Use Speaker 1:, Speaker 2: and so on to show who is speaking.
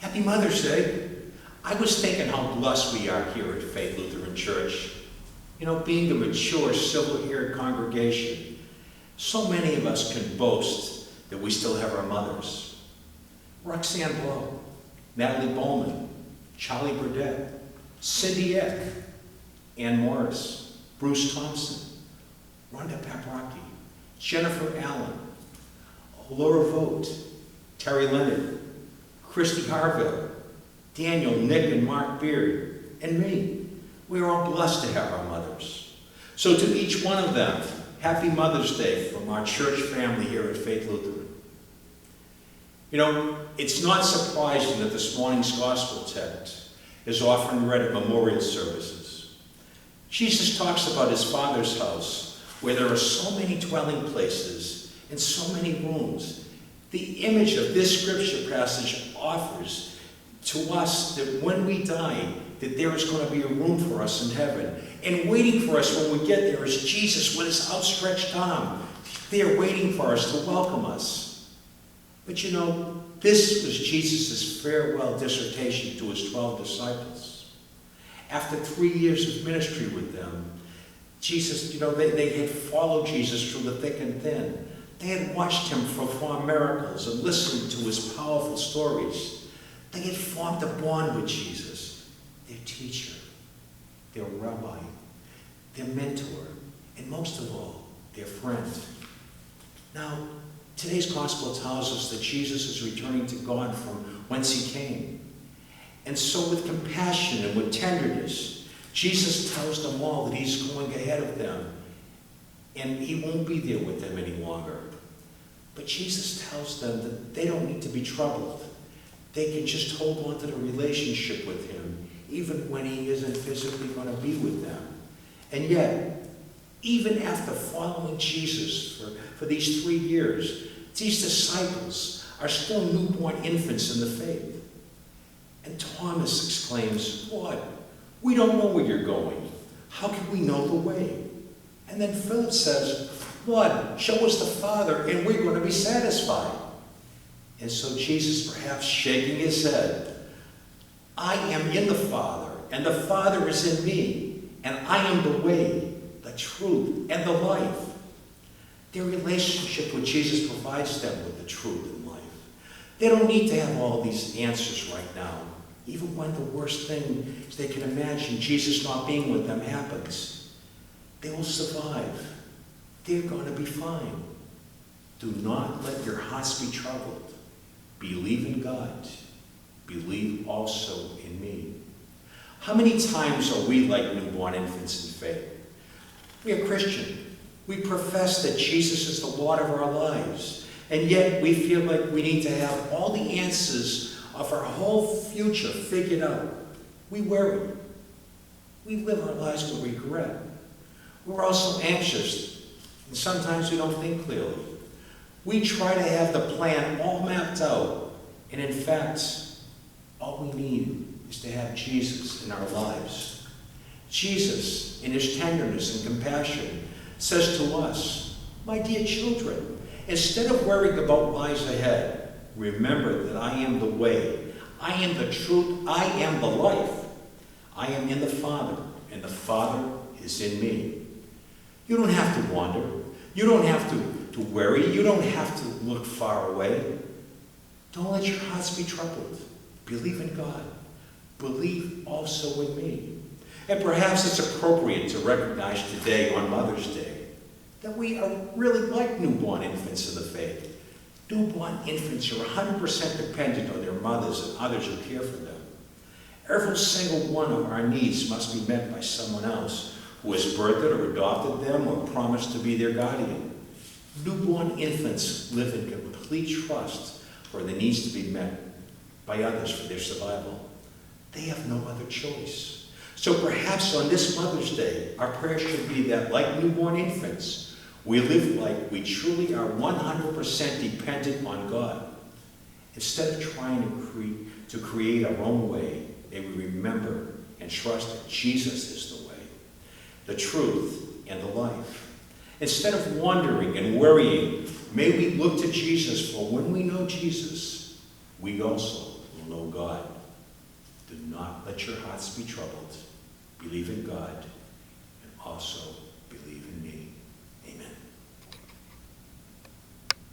Speaker 1: Happy Mother's Day. I was thinking how blessed we are here at Faith Lutheran Church. You know, being a mature, civil-haired congregation, so many of us can boast that we still have our mothers. Roxanne Blow, Natalie Bowman, Charlie Burdett, Cindy Eck, Ann Morris, Bruce Thompson, Rhonda Paprocki, Jennifer Allen, Laura Vogt, Terry Leonard, Christy Harville, Daniel, Nick, and Mark Beard, and me. We are all blessed to have our mothers. So to each one of them, happy Mother's Day from our church family here at Faith Lutheran. You know, it's not surprising that this morning's gospel text is often read at memorial services. Jesus talks about his Father's house, where there are so many dwelling places and so many rooms. The image of this scripture passage offers to us that when we die, that there is going to be a room for us in heaven. And waiting for us when we get there is Jesus with his outstretched arm, there waiting for us to welcome us. But you know, this was Jesus' farewell dissertation to his 12 disciples. After 3 years of ministry with them, Jesus, you know, they had followed Jesus through the thick and thin. They had watched him perform miracles and listened to his powerful stories. They had formed a bond with Jesus, their teacher, their rabbi, their mentor, and most of all, their friend. Now, today's gospel tells us that Jesus is returning to God from whence he came. And so with compassion and with tenderness, Jesus tells them all that he's going ahead of them and he won't be there with them any longer. But Jesus tells them that they don't need to be troubled. They can just hold on to the relationship with him, even when he isn't physically going to be with them. And yet, even after following Jesus for these 3 years, these disciples are still newborn infants in the faith. And Thomas exclaims, "Lord, we don't know where you're going. How can we know the way?" And then Philip says, "Lord, show us the Father, and we're going to be satisfied." And so Jesus, perhaps shaking his head, "I am in the Father, and the Father is in me, and I am the way, the truth, and the life." Their relationship with Jesus provides them with the truth and life. They don't need to have all these answers right now. Even when the worst thing they can imagine, Jesus not being with them, happens, they will survive. They're going to be fine. Do not let your hearts be troubled. Believe in God. Believe also in me. How many times are we like newborn infants in faith? We are Christian. We profess that Jesus is the Lord of our lives. And yet we feel like we need to have all the answers of our whole future figured out. We worry. We live our lives with regret. We're also anxious, and sometimes we don't think clearly. We try to have the plan all mapped out, and in fact, all we need is to have Jesus in our lives. Jesus, in his tenderness and compassion, says to us, "My dear children, instead of worrying about lies ahead, remember that I am the way, I am the truth, I am the life. I am in the Father, and the Father is in me." You don't have to wander. You don't have to worry. You don't have to look far away. Don't let your hearts be troubled. Believe in God. Believe also in me. And perhaps it's appropriate to recognize today on Mother's Day that we are really like newborn infants in the faith. Newborn infants are 100% dependent on their mothers and others who care for them. Every single one of our needs must be met by someone else who has birthed or adopted them or promised to be their guardian. Newborn infants live in complete trust for the needs to be met by others for their survival. They have no other choice. So perhaps on this Mother's Day, our prayer should be that, like newborn infants, we live like we truly are 100% dependent on God. Instead of trying to create our own way, may we remember and trust that Jesus is the way, the truth, and the life. Instead of wondering and worrying, may we look to Jesus, for when we know Jesus, we also will know God. Do not let your hearts be troubled. Believe in God and also believe in me.